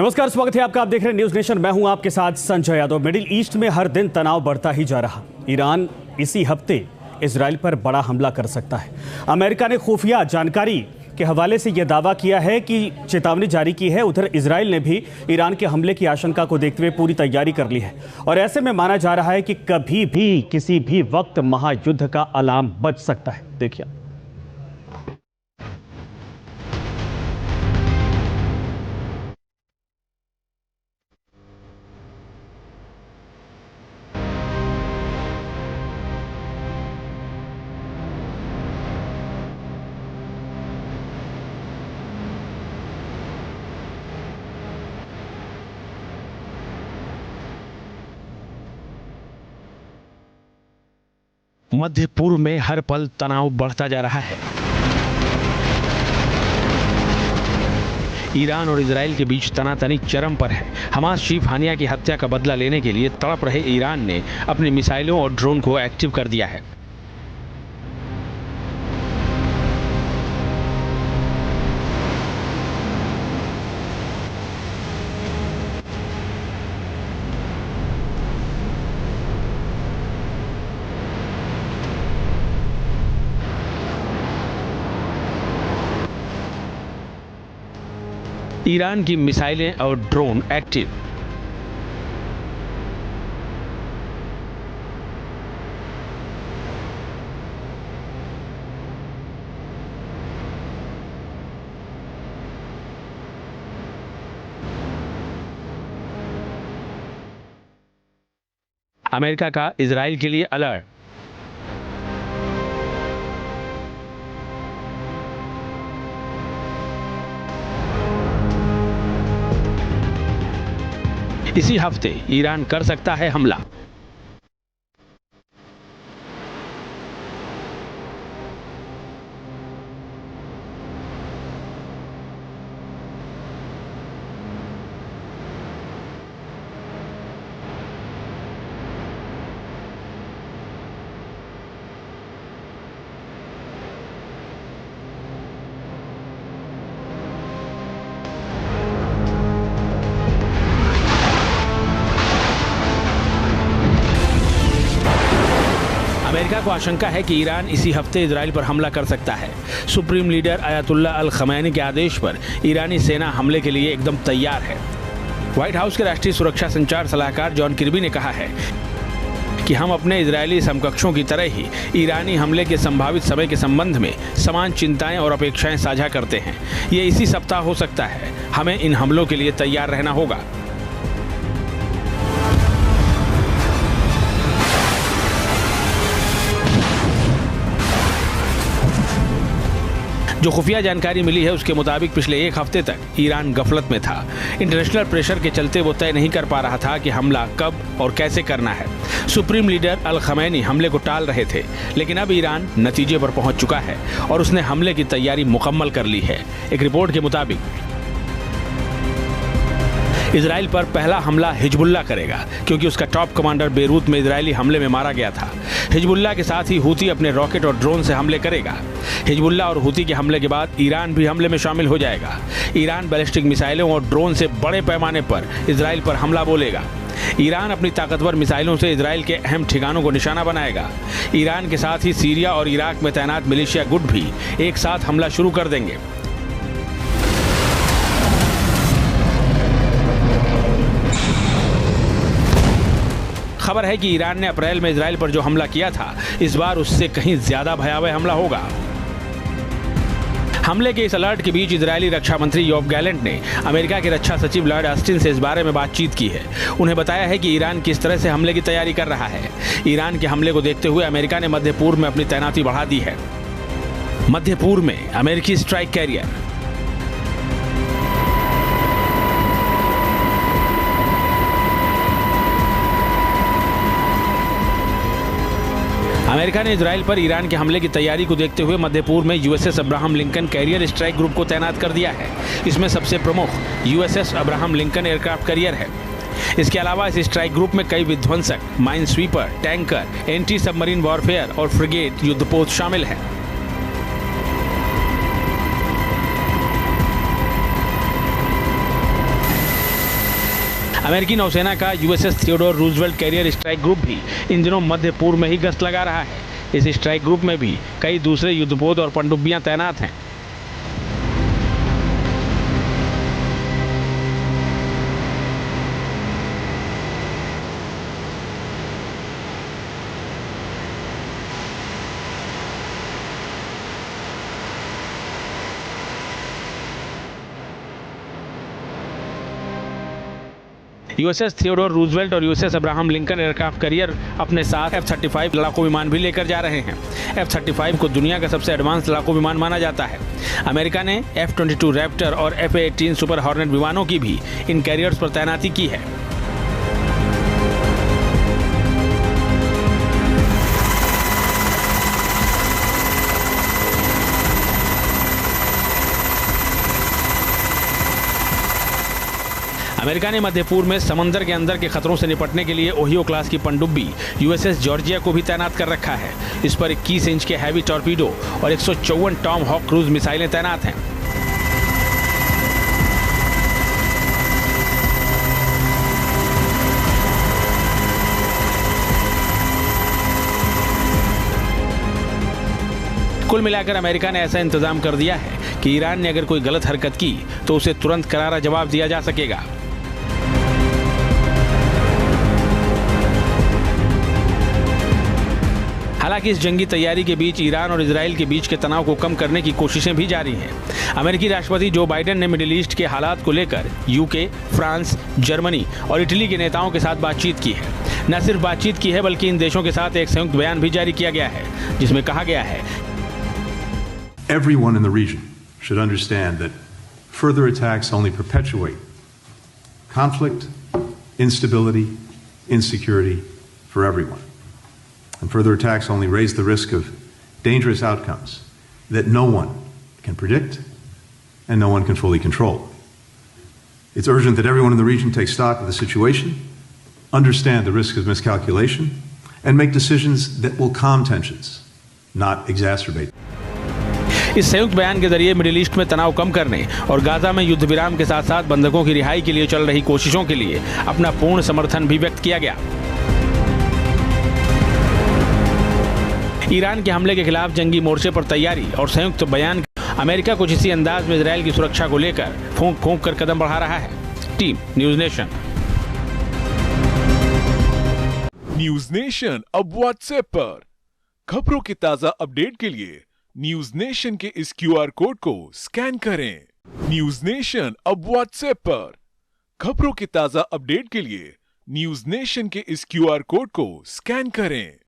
नमस्कार, स्वागत है आपका। आप देख रहे हैं न्यूज नेशन। मैं हूं आपके साथ संजय यादव। मिडिल ईस्ट में हर दिन तनाव बढ़ता ही जा रहा। ईरान इसी हफ्ते इजराइल पर बड़ा हमला कर सकता है। अमेरिका ने खुफिया जानकारी के हवाले से यह दावा किया है कि चेतावनी जारी की है। उधर इजराइल ने भी ईरान के हमले की आशंका को देखते हुए पूरी तैयारी कर ली है और ऐसे में माना जा रहा है कि कभी भी किसी भी वक्त महायुद्ध का अलार्म बज सकता है। देखिए, मध्य पूर्व में हर पल तनाव बढ़ता जा रहा है। ईरान और इजराइल के बीच तनातनी चरम पर है। हमास चीफ हानिया की हत्या का बदला लेने के लिए तड़प रहे ईरान ने अपनी मिसाइलों और ड्रोन को एक्टिव कर दिया है। ईरान की मिसाइलें और ड्रोन एक्टिव। अमेरिका का इजराइल के लिए अलर्ट। इसी हफ्ते ईरान कर सकता है हमला। अमेरिका को आशंका है कि ईरान इसी हफ्ते इजराइल पर हमला कर सकता है। सुप्रीम लीडर अयातुल्लाह अल खमैनी के आदेश पर ईरानी सेना हमले के लिए एकदम तैयार है। व्हाइट हाउस के राष्ट्रीय सुरक्षा संचार सलाहकार जॉन किर्बी ने कहा है कि हम अपने इजरायली समकक्षों की तरह ही ईरानी हमले के संभावित समय के संबंध में समान चिंताएं और अपेक्षाएं साझा करते हैं। ये इसी सप्ताह हो सकता है। हमें इन हमलों के लिए तैयार रहना होगा। जो खुफिया जानकारी मिली है उसके मुताबिक पिछले एक हफ्ते तक ईरान गफलत में था। इंटरनेशनल प्रेशर के चलते वो तय नहीं कर पा रहा था कि हमला कब और कैसे करना है। सुप्रीम लीडर अल खमैनी हमले को टाल रहे थे, लेकिन अब ईरान नतीजे पर पहुंच चुका है और उसने हमले की तैयारी मुकम्मल कर ली है। एक रिपोर्ट के मुताबिक इजराइल पर पहला हमला हिजबुल्लाह करेगा, क्योंकि उसका टॉप कमांडर बेरूत में इजरायली हमले में मारा गया था। हिजबुल्लाह के साथ ही हूती अपने रॉकेट और ड्रोन से हमले करेगा। हिजबुल्लाह और हूती के हमले के बाद ईरान भी हमले में शामिल हो जाएगा। ईरान बैलिस्टिक मिसाइलों और ड्रोन से बड़े पैमाने पर इजराइल पर हमला बोलेगा। ईरान अपनी ताकतवर मिसाइलों से इजराइल के अहम ठिकानों को निशाना बनाएगा। ईरान के साथ ही सीरिया और इराक में तैनात मिलिशिया गुट भी एक साथ हमला शुरू कर देंगे। खबर है कि ईरान ने अप्रैल में इजराइल पर जो हमला किया था, इस बार उससे कहीं ज्यादा भयावह हमला होगा। हमले के इस अलर्ट के बीच इजरायली रक्षा मंत्री योव गैलेंट ने अमेरिका के रक्षा सचिव लॉयड ऑस्टिन से इस बारे में बातचीत की है। उन्हें बताया है कि ईरान किस तरह से हमले की तैयारी कर रहा है। ईरान के हमले को देखते हुए अमेरिका ने मध्य पूर्व में अपनी तैनाती बढ़ा दी है। मध्य पूर्व में अमेरिकी स्ट्राइक कैरियर। अमेरिका ने इजराइल पर ईरान के हमले की तैयारी को देखते हुए मध्य पूर्व में USS Abraham Lincoln carrier strike group को तैनात कर दिया है। इसमें सबसे प्रमुख USS Abraham Lincoln aircraft carrier है। इसके अलावा इस स्ट्राइक ग्रुप में कई विध्वंसक, mine sweeper, tanker, anti submarine warfare और फ्रिगेट युद्धपोत शामिल हैं। अमेरिकी नौसेना का USS Theodore Roosevelt carrier strike group भी इन दिनों मध्य पूर्व में ही गश्त लगा रहा है। इस स्ट्राइक ग्रुप में भी कई दूसरे युद्धपोत और पनडुब्बियां तैनात हैं। यूएसएस थियोडोर रूजवेल्ट और USS Abraham Lincoln aircraft carrier अपने साथ F-35 लड़ाकू विमान भी लेकर जा रहे हैं। F-35 को दुनिया का सबसे एडवांस लड़ाकू विमान माना जाता है। अमेरिका ने F-22 रैप्टर और F-18 सुपर हॉर्नेट विमानों की भी इन कैरियर्स पर तैनाती की है। अमेरिका ने मध्य पूर्व में समंदर के अंदर के खतरों से निपटने के लिए ओहियो क्लास की पनडुब्बी यूएसएस जॉर्जिया को भी तैनात कर रखा है। इस पर 21 इंच के हैवी टॉर्पीडो और 154 टॉम हॉक क्रूज मिसाइलें तैनात हैं। कुल मिलाकर अमेरिका ने ऐसा इंतजाम कर दिया है कि ईरान ने अगर कोई गलत हरकत की तो उसे तुरंत करारा जवाब दिया जा सकेगा। हालांकि इस जंगी तैयारी के बीच ईरान और इजराइल के बीच के तनाव को कम करने की कोशिशें भी जारी हैं। अमेरिकी राष्ट्रपति जो बाइडेन ने मिडिल ईस्ट के हालात को लेकर यूके, फ्रांस, जर्मनी और इटली के नेताओं के साथ बातचीत की है। न सिर्फ बातचीत की है बल्कि इन देशों के साथ एक संयुक्त बयान भी जारी किया गया है, जिसमें कहा गया है Everyone in the region should understand that further attacks only perpetuate conflict, instability, insecurity for everyone. And further attacks only raise the risk of dangerous outcomes that no one can predict and no one can fully control. It's urgent that everyone in the region take stock of the situation, understand the risk of miscalculation, and make decisions that will calm tensions, not exacerbate. इस संयुक्त बयान के जरिए middle east में तनाव कम करने और Gaza में युद्ध विराम के साथ साथ बंधकों की रिहाई के लिए चल रही कोशिशों के लिए अपना पूर्ण समर्थन भी व्यक्त किया गया। ईरान के हमले के खिलाफ जंगी मोर्चे पर तैयारी और संयुक्त बयान अमेरिका कुछ इसी अंदाज में इजराइल की सुरक्षा को लेकर फूंक कर कदम बढ़ा रहा है। Team news nation. News nation अब व्हाट्सएप पर खबरों की ताजा अपडेट के लिए न्यूज नेशन के इस QR कोड को स्कैन करें। न्यूज नेशन अब व्हाट्सएप पर खबरों की ताजा अपडेट के लिए न्यूज नेशन के इस QR कोड को स्कैन करें।